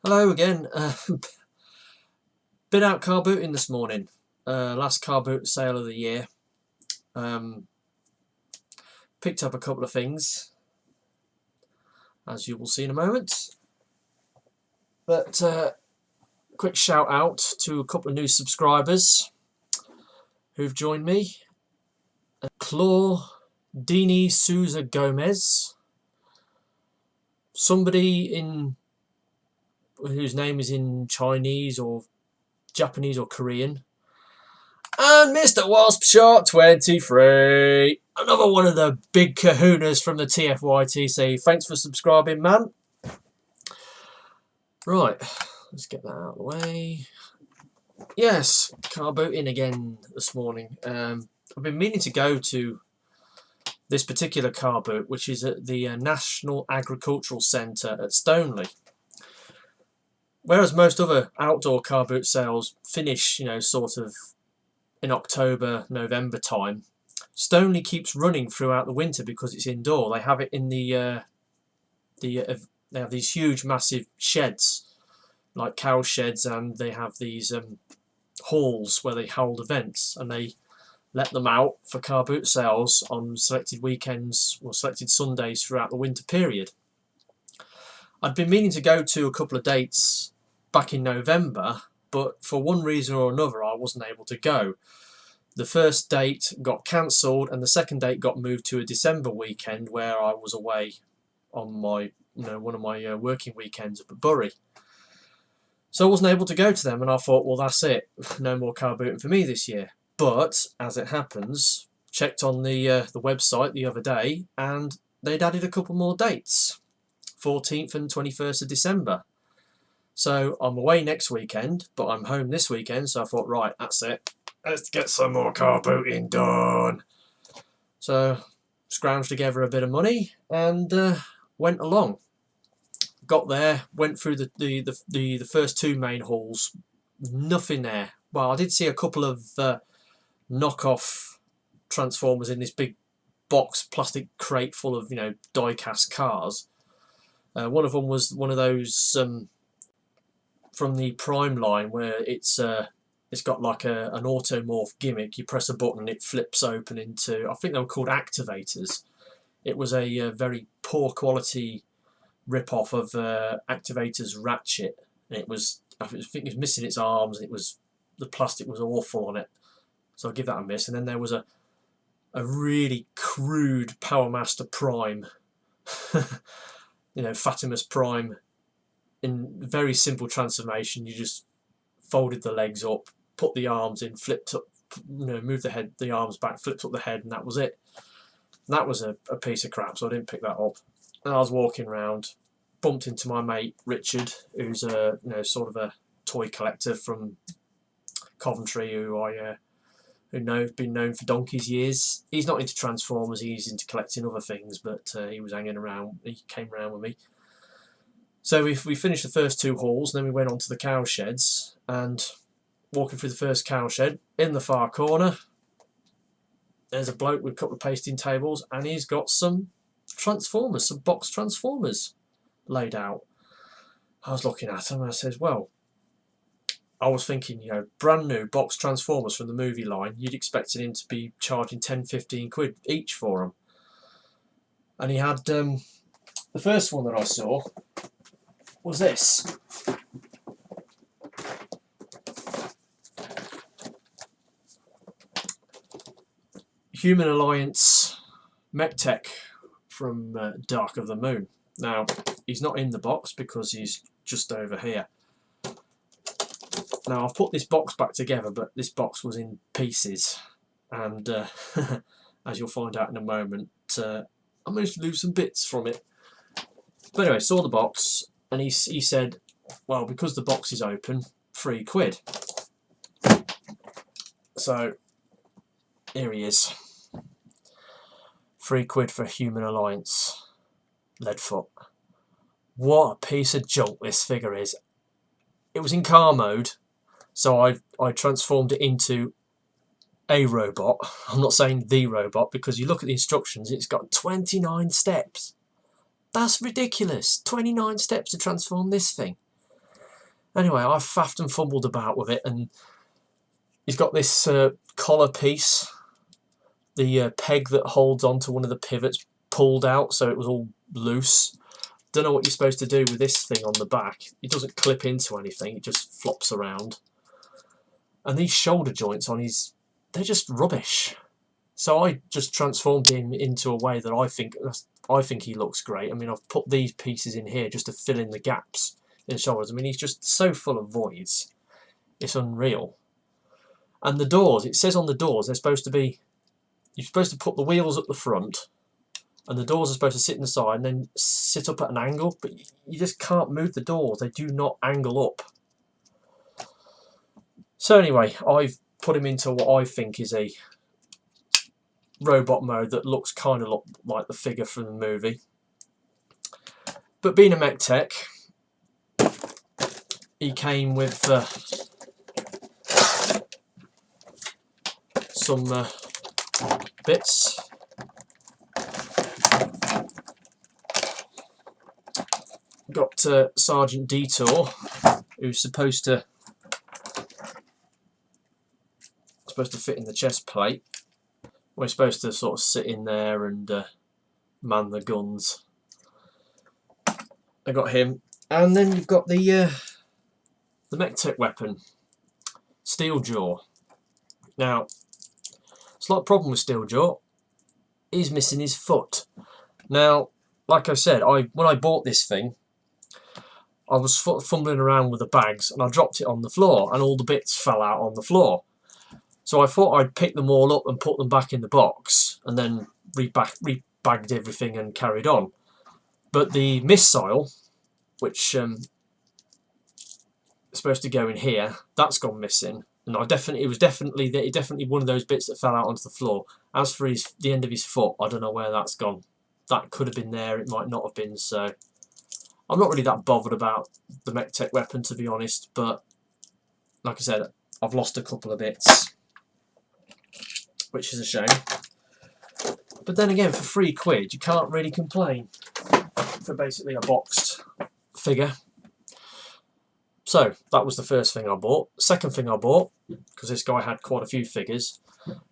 Hello again. Been out car booting this morning. Last car boot sale of the year. Picked up a couple of things, as you will see in a moment. But quick shout out to a couple of new subscribers who've joined me. Claudini Souza Gomez. Somebody whose name is in Chinese or Japanese or Korean. And Mr. Wasp Shot 23. Another one of the big kahunas from the TFYTC. Thanks for subscribing, man. Right, let's get that out of the way. Yes, car booting again this morning. I've been meaning to go to this particular car boot, which is at the National Agricultural Centre at Stoneleigh. Whereas most other outdoor car boot sales finish, sort of in October, November time, Stoneleigh keeps running throughout the winter because it's indoor. They have it in they have these huge, massive sheds, like cow sheds, and they have these halls where they hold events, and they let them out for car boot sales on selected weekends or selected Sundays throughout the winter period. I'd been meaning to go to a couple of dates back in November, but for one reason or another I wasn't able to go. The first date got cancelled and the second date got moved to a December weekend where I was away on my one of my working weekends up at Bury. So I wasn't able to go to them, and I thought, well, that's it, no more car booting for me this year. But as it happens, checked on the website the other day and they'd added a couple more dates, 14th and 21st of December. So I'm away next weekend, but I'm home this weekend, so I thought, right, that's it. Let's get some more car booting done. So scrounged together a bit of money and went along. Got there, went through the first two main halls. Nothing there. Well, I did see a couple of knockoff transformers in this big box plastic crate full of die-cast cars. One of them was one of those from the Prime line where it's got like an automorph gimmick. You press a button and it flips open into, I think they were called activators. It was a very poor quality rip-off of Activator's Ratchet, and I think it was missing its arms, and the plastic was awful on it, so I'll give that a miss. And then there was a really crude Power Master Prime, Fatimus Prime, in very simple transformation. You just folded the legs up, put the arms in, flipped up, moved the arms back, flipped up the head, and that was it. And that was a piece of crap, so I didn't pick that up. And I was walking around, bumped into my mate Richard, who's sort of a toy collector from Coventry, who's been known for donkey's years. He's not into Transformers, he's into collecting other things, but he was hanging around. He came around with me. So we finished the first two halls, and then we went on to the cow sheds, and walking through the first cow shed, in the far corner, there's a bloke with a couple of pasting tables, and he's got some Transformers, some box Transformers laid out. I was looking at them and I says, well, I was thinking, brand new box Transformers from the movie line, you'd expect him to be charging 10-15 quid each for them. And he had, the first one that I saw was this. Human Alliance Mechtech from Dark of the Moon. Now, he's not in the box because he's just over here. Now, I've put this box back together, but this box was in pieces, and as you'll find out in a moment, I managed to lose some bits from it. But anyway, saw the box, and he said, well, because the box is open, 3 quid. So, here he is. 3 quid for Human Alliance Leadfoot. What a piece of junk this figure is. It was in car mode, so I transformed it into a robot. I'm not saying the robot, because you look at the instructions, it's got 29 steps. That's ridiculous. 29 steps to transform this thing. Anyway, I faffed and fumbled about with it, and he's got this collar piece, the peg that holds onto one of the pivots pulled out, so it was all loose. Don't know what you're supposed to do with this thing on the back. It doesn't clip into anything, it just flops around. And these shoulder joints on his, they're just rubbish. So I just transformed him into a way that I think he looks great. I mean, I've put these pieces in here just to fill in the gaps in the shoulders. I mean, he's just so full of voids. It's unreal. And the doors, it says on the doors, they're supposed to be, you're supposed to put the wheels at the front, and the doors are supposed to sit in the side and then sit up at an angle, but you just can't move the doors. They do not angle up. So anyway, I've put him into what I think is a robot mode that looks kind of like the figure from the movie. But being a Mechtech, he came with some bits. Got Sergeant Detour, who's supposed to fit in the chest plate. We're supposed to sort of sit in there and man the guns. I got him, and then you've got the Mechtech weapon, Steeljaw. Now, slight problem with Steeljaw, he's missing his foot. Now, like I said, when I bought this thing, I was fumbling around with the bags and I dropped it on the floor and all the bits fell out on the floor. So I thought I'd pick them all up and put them back in the box and then rebagged everything and carried on. But the missile, which is supposed to go in here, that's gone missing. And it was definitely one of those bits that fell out onto the floor. As for the end of his foot, I don't know where that's gone. That could have been there, it might not have been, so I'm not really that bothered about the Mechtech weapon, to be honest, but like I said, I've lost a couple of bits, which is a shame. But then again, for £3 you can't really complain for basically a boxed figure. So that was the first thing I bought. Second thing I bought, because this guy had quite a few figures,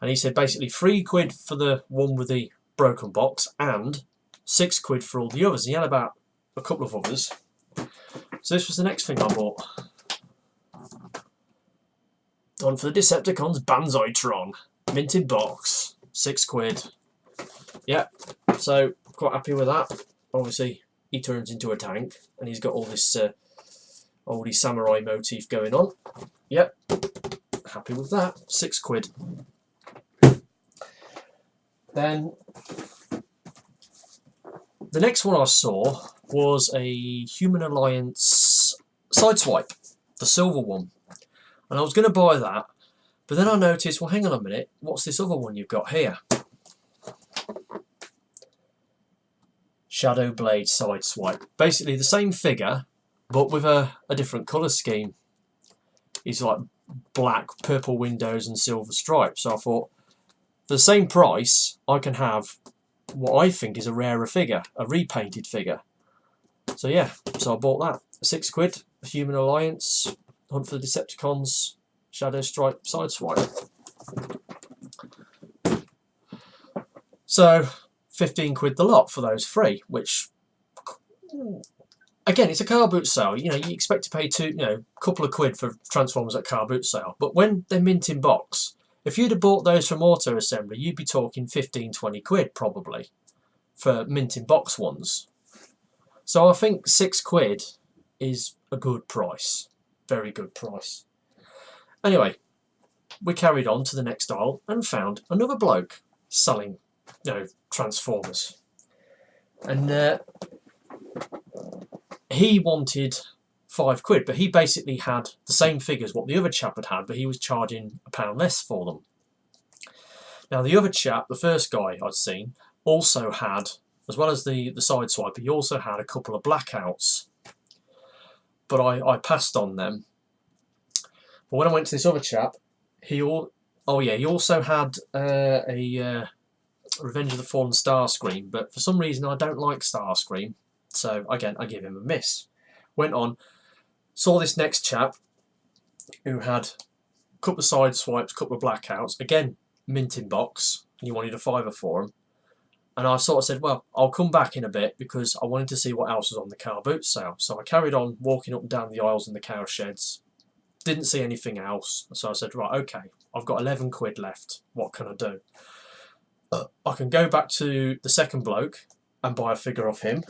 and he said basically £3 for the one with the broken box and £6 for all the others. He had about a couple of others. So this was the next thing I bought. Done for the Decepticons Banzai-tron. Minted box. £6. Yeah, so quite happy with that. Obviously, he turns into a tank and he's got all this oldie samurai motif going on. Yep, happy with that. £6. Then the next one I saw was a Human Alliance Sideswipe, the silver one. And I was going to buy that, but then I noticed, well, hang on a minute, what's this other one you've got here? Shadow Blade Sideswipe. Basically the same figure, but with a different colour scheme. It's like black, purple windows and silver stripes. So I thought, for the same price, I can have what I think is a rarer figure, a repainted figure. So yeah, so I bought that. £6, Human Alliance, Hunt for the Decepticons, Shadow Stripe Sideswipe. So £15 the lot for those three, which again, it's a car boot sale. You know, you expect to pay a couple of quid for Transformers at car boot sale, but when they're mint in box, if you'd have bought those from Auto Assembly, you'd be talking 15-20 quid probably for mint in box ones. So I think £6 is a good price, very good price. Anyway, we carried on to the next aisle and found another bloke selling, Transformers, and he wanted £5, but he basically had the same figures what the other chap had, but he was charging £1 less for them. Now the other chap, the first guy I'd seen, also had, as well as the Sideswipe, he also had a couple of Blackouts, but I passed on them. But when I went to this other chap, he also had a Revenge of the Fallen Starscream, but for some reason I don't like Starscream, so again I give him a miss. Went on, Saw this next chap who had a couple of side swipes, a couple of blackouts, again minting box, and he wanted a fiver for him. And I sort of said, well, I'll come back in a bit because I wanted to see what else was on the car boot sale. So I carried on walking up and down the aisles in the cow sheds. Didn't see anything else. So I said, right, okay, I've got 11 quid left. What can I do? I can go back to the second bloke and buy a figure of him,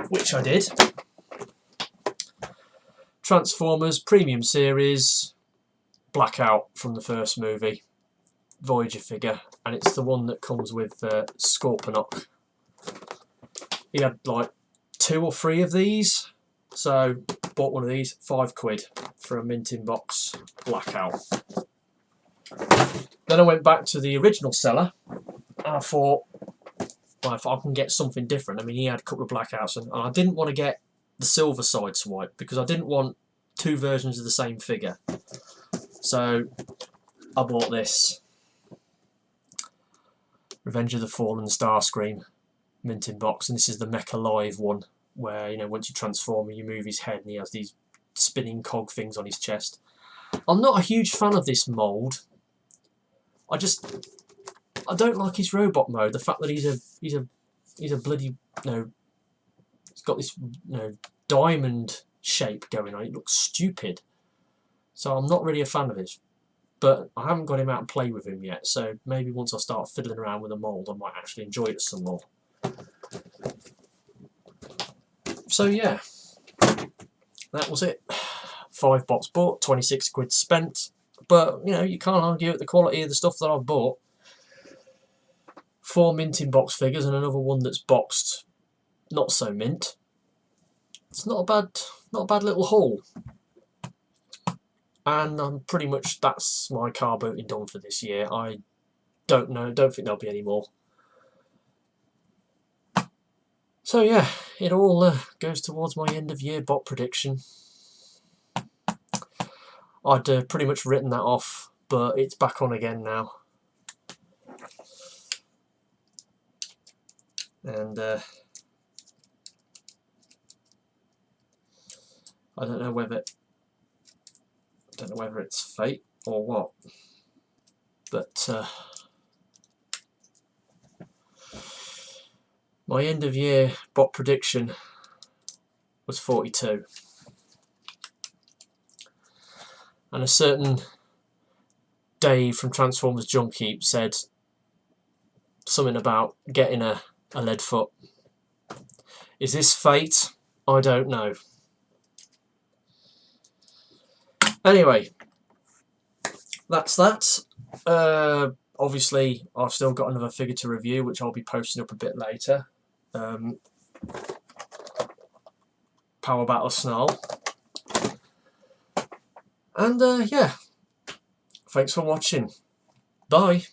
which I did. Transformers Premium Series, Blackout from the first movie, Voyager figure, and it's the one that comes with Scorponok. He had like 2 or 3 of these, so bought one of these, 5 quid for a minting box Blackout. Then I went back to the original seller and I thought, well, if I can get something different. I mean, he had a couple of blackouts, and I didn't want to get the silver side swipe because I didn't want 2 versions of the same figure. So I bought this Revenge of the Fallen Starscream minting box, and this is the Mecha Live one, where, you know, once you transform him, you move his head and he has these spinning cog things on his chest. I'm not a huge fan of this mould. I don't like his robot mode. The fact that he's a bloody, you know, he's got this, you know, diamond shape going on. It looks stupid. So I'm not really a fan of his. But I haven't got him out and play with him yet. So maybe once I start fiddling around with the mould, I might actually enjoy it some more. So yeah, that was it. 5 box bought, 26 quid spent. But, you know, you can't argue at the quality of the stuff that I've bought. 4 minting box figures and another one that's boxed not so mint. It's not a bad little haul. And I'm pretty much, that's my car booting done for this year. I don't think there'll be any more. So yeah, it all goes towards my end of year bot prediction. I'd pretty much written that off, but it's back on again now. And I don't know whether it's fate or what, but my end of year bot prediction was 42. And a certain Dave from Transformers Junk Heap said something about getting a lead foot. Is this fate? I don't know. Anyway, that's that. Obviously, I've still got another figure to review, which I'll be posting up a bit later. Power Battle Snarl. And yeah, thanks for watching. Bye.